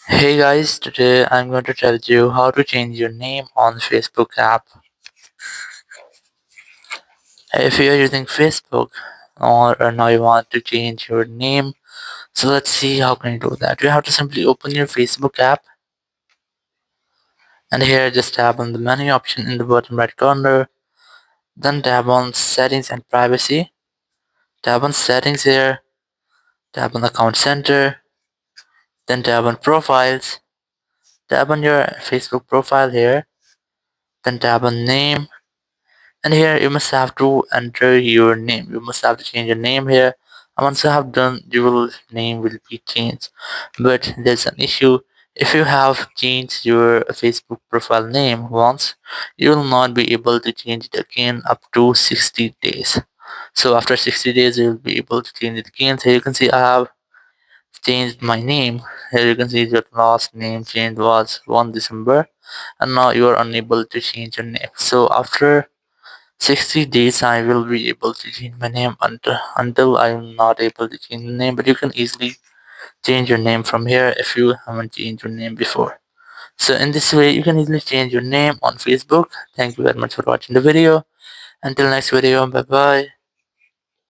Hey guys, today I'm going to tell you how to change your name on Facebook app. If you are using Facebook or now you want to change your name, so let's see how can you do that. You have to simply open your Facebook app and here just tap on the menu option in the bottom right corner. Then tap on settings and privacy. Tap on settings here. Tap on account center. Then tap on profiles. Tap on your Facebook profile here. Then tap on name. And here you must have to enter your name. You must have to change your name here. And once you have done, your name will be changed. But there's an issue. If you have changed your Facebook profile name once, you will not be able to change it again up to 60 days. So after 60 days, you will be able to change it again. So you can see I have changed my name. Here you can see your last name change was 1 December, and now you are unable to change your name. So after 60 days I will be able to change my name until I'm not able to change the name, but you can easily change your name from here if you haven't changed your name before. So in this way you can easily change your name on Facebook. Thank you very much for watching the video. Until next video, bye bye.